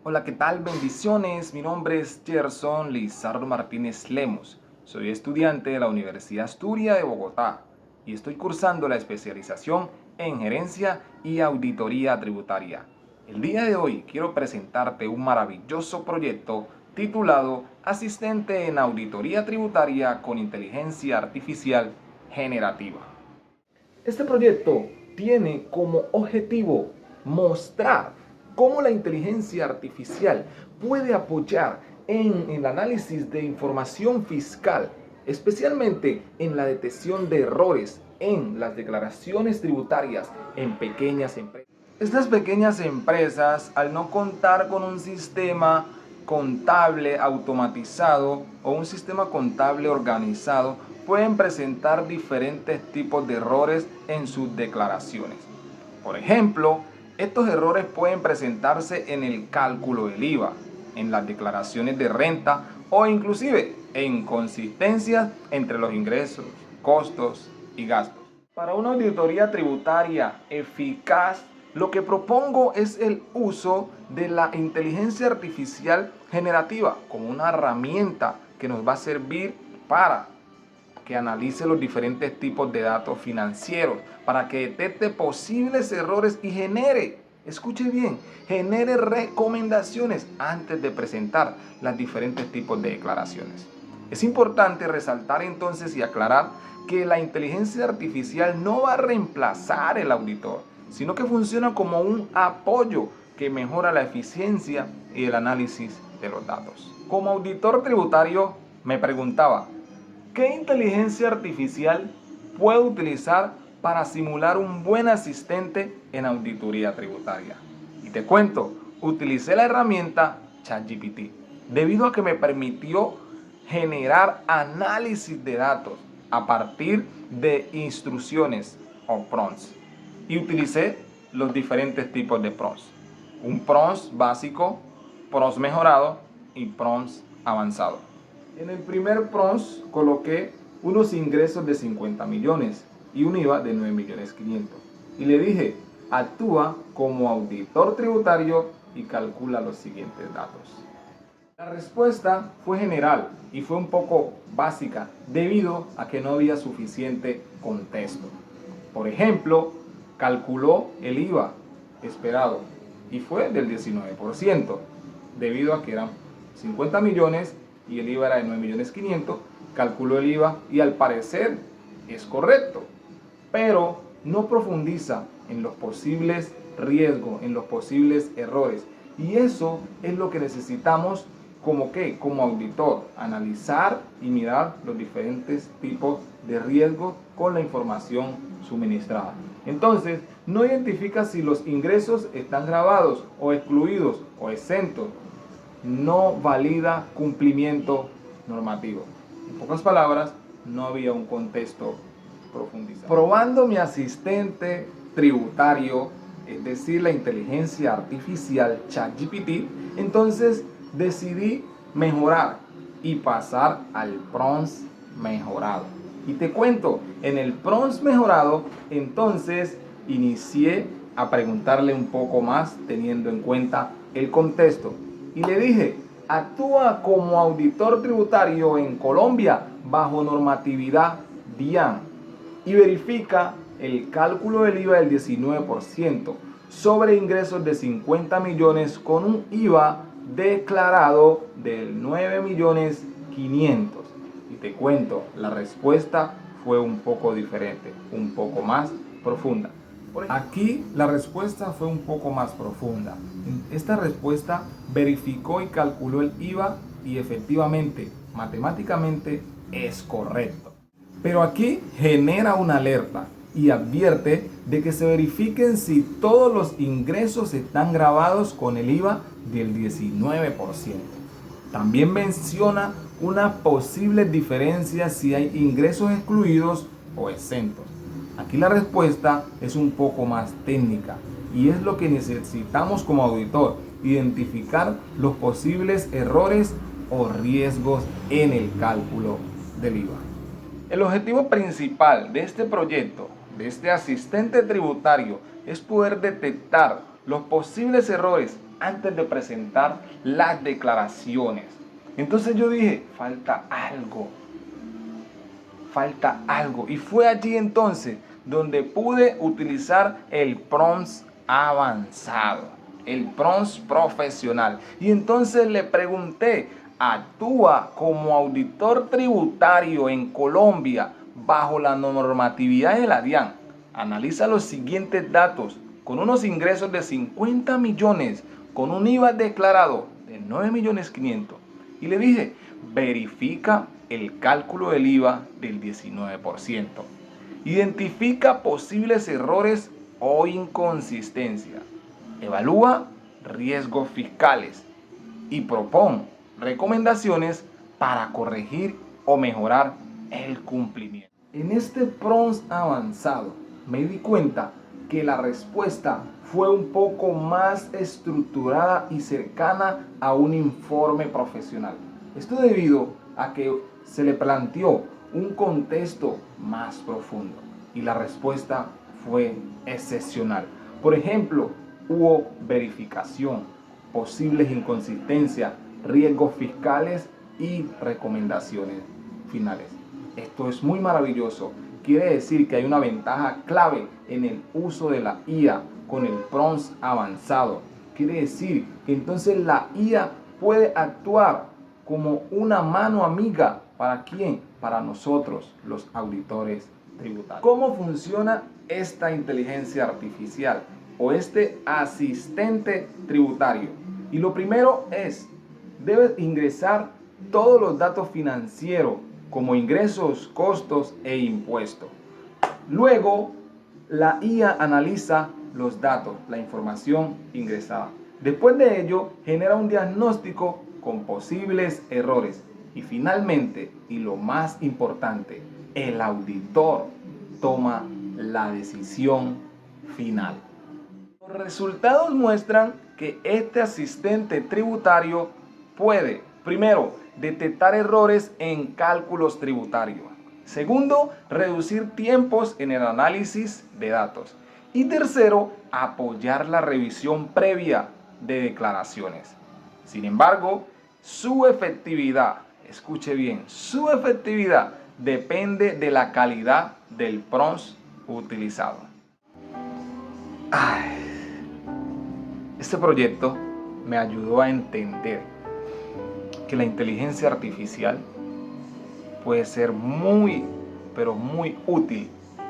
Hola, ¿qué tal? Bendiciones. Mi nombre es Gerson Lizardo Martínez Lemos. Soy estudiante de la Universidad Asturias de Bogotá y estoy cursando la especialización en Gerencia y Auditoría Tributaria. El día de hoy quiero presentarte un maravilloso proyecto titulado Asistente en Auditoría Tributaria con Inteligencia Artificial Generativa. Este proyecto tiene como objetivo mostrar cómo la inteligencia artificial puede apoyar en el análisis de información fiscal, especialmente en la detección de errores en las declaraciones tributarias en pequeñas empresas. Estas pequeñas empresas, al no contar con un sistema contable automatizado o un sistema contable organizado, pueden presentar diferentes tipos de errores en sus declaraciones. Por ejemplo, estos errores pueden presentarse en el cálculo del IVA, en las declaraciones de renta o inclusive en inconsistencias entre los ingresos, costos y gastos. Para una auditoría tributaria eficaz, lo que propongo es el uso de la inteligencia artificial generativa como una herramienta que nos va a servir para que analice los diferentes tipos de datos financieros, para que detecte posibles errores y escuche bien, genere recomendaciones antes de presentar los diferentes tipos de declaraciones. Es importante resaltar entonces y aclarar que la inteligencia artificial no va a reemplazar el auditor, sino que funciona como un apoyo que mejora la eficiencia y el análisis de los datos. Como auditor tributario me preguntaba, ¿qué inteligencia artificial puedo utilizar para simular un buen asistente en auditoría tributaria? Y te cuento, utilicé la herramienta ChatGPT debido a que me permitió generar análisis de datos a partir de instrucciones o prompts. Y utilicé los diferentes tipos de prompts. Un prompt básico, prompts mejorado y prompts avanzado. En el primer prompt coloqué unos ingresos de 50 millones y un IVA de 9 millones 500. Y le dije, actúa como auditor tributario y calcula los siguientes datos. La respuesta fue general y fue un poco básica debido a que no había suficiente contexto. Por ejemplo, calculó el IVA esperado y fue del 19%, debido a que eran 50 millones y el IVA era de 9 millones 500, calculó el IVA y al parecer es correcto, pero no profundiza en los posibles riesgos, en los posibles errores. Y eso es lo que necesitamos como auditor, analizar y mirar los diferentes tipos de riesgos con la información suministrada. Entonces, no identifica si los ingresos están grabados o excluidos o exentos. No valida cumplimiento normativo. En pocas palabras, no había un contexto profundizado. Probando mi asistente tributario, es decir, la inteligencia artificial ChatGPT, entonces decidí mejorar y pasar al prompt mejorado. Y te cuento, en el prompt mejorado, entonces inicié a preguntarle un poco más teniendo en cuenta el contexto. Y le dije, actúa como auditor tributario en Colombia bajo normatividad DIAN y verifica el cálculo del IVA del 19% sobre ingresos de 50 millones con un IVA declarado del 9 millones 500. Y te cuento, la respuesta fue un poco diferente, un poco más profunda. Aquí la respuesta fue un poco más profunda. Esta respuesta verificó y calculó el IVA y efectivamente, matemáticamente, es correcto. Pero aquí genera una alerta y advierte de que se verifiquen si todos los ingresos están grabados con el IVA del 19%. También menciona una posible diferencia si hay ingresos excluidos o exentos. Aquí la respuesta es un poco más técnica y es lo que necesitamos como auditor, identificar los posibles errores o riesgos en el cálculo del IVA. El objetivo principal de este proyecto, de este asistente tributario, es poder detectar los posibles errores antes de presentar las declaraciones. Entonces yo dije, falta algo. Y fue allí entonces donde pude utilizar el PRONS avanzado, el PRONS profesional. Y entonces le pregunté, ¿actúa como auditor tributario en Colombia bajo la normatividad de la DIAN? Analiza los siguientes datos. Con unos ingresos de 50 millones, con un IVA declarado de 9.500.000. Y le dije, verifica el cálculo del IVA del 19%. Identifica posibles errores o inconsistencias. Evalúa riesgos fiscales y propon recomendaciones para corregir o mejorar el cumplimiento. En este PRONS avanzado me di cuenta que la respuesta fue un poco más estructurada y cercana a un informe profesional. Esto debido a que se le planteó un contexto más profundo y la respuesta fue excepcional. Por ejemplo, hubo verificación, posibles inconsistencias, riesgos fiscales y recomendaciones finales. Esto es muy maravilloso. Quiere decir que hay una ventaja clave en el uso de la IA con el PRONS avanzado. Quiere decir que entonces la IA puede actuar como una mano amiga. ¿Para quién? Para nosotros, los auditores tributarios. ¿Cómo funciona esta inteligencia artificial o este asistente tributario? Y lo primero es, debes ingresar todos los datos financieros como ingresos, costos e impuestos. Luego, la IA analiza los datos, la información ingresada. Después de ello, genera un diagnóstico con posibles errores. Y finalmente, y lo más importante, el auditor toma la decisión final. Los resultados muestran que este asistente tributario puede, primero, detectar errores en cálculos tributarios. Segundo, reducir tiempos en el análisis de datos. Y tercero, apoyar la revisión previa de declaraciones. Sin embargo, su efectividad, escuche bien, su efectividad depende de la calidad del PRONS utilizado. Este proyecto me ayudó a entender que la inteligencia artificial puede ser muy, pero muy útil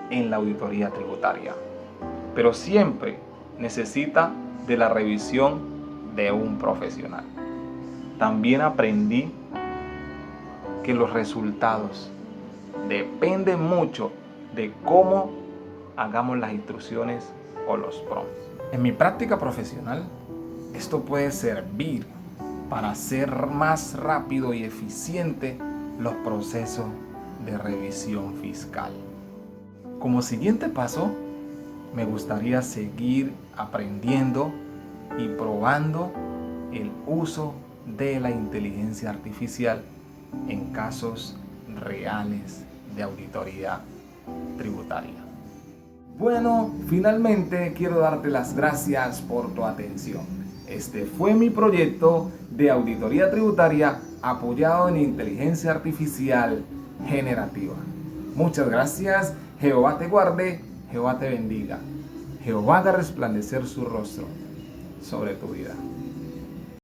en la auditoría tributaria, pero siempre necesita de la revisión de un profesional. También aprendí que los resultados dependen mucho de cómo hagamos las instrucciones o los prompts. En mi práctica profesional, esto puede servir para hacer más rápido y eficiente los procesos de revisión fiscal. Como siguiente paso, me gustaría seguir aprendiendo y probando el uso de la inteligencia artificial en casos reales de auditoría tributaria. Bueno, finalmente quiero darte las gracias por tu atención. Este fue mi proyecto de auditoría tributaria apoyado en inteligencia artificial generativa. Muchas gracias. Jehová te guarde, Jehová te bendiga. Jehová haga resplandecer su rostro sobre tu vida.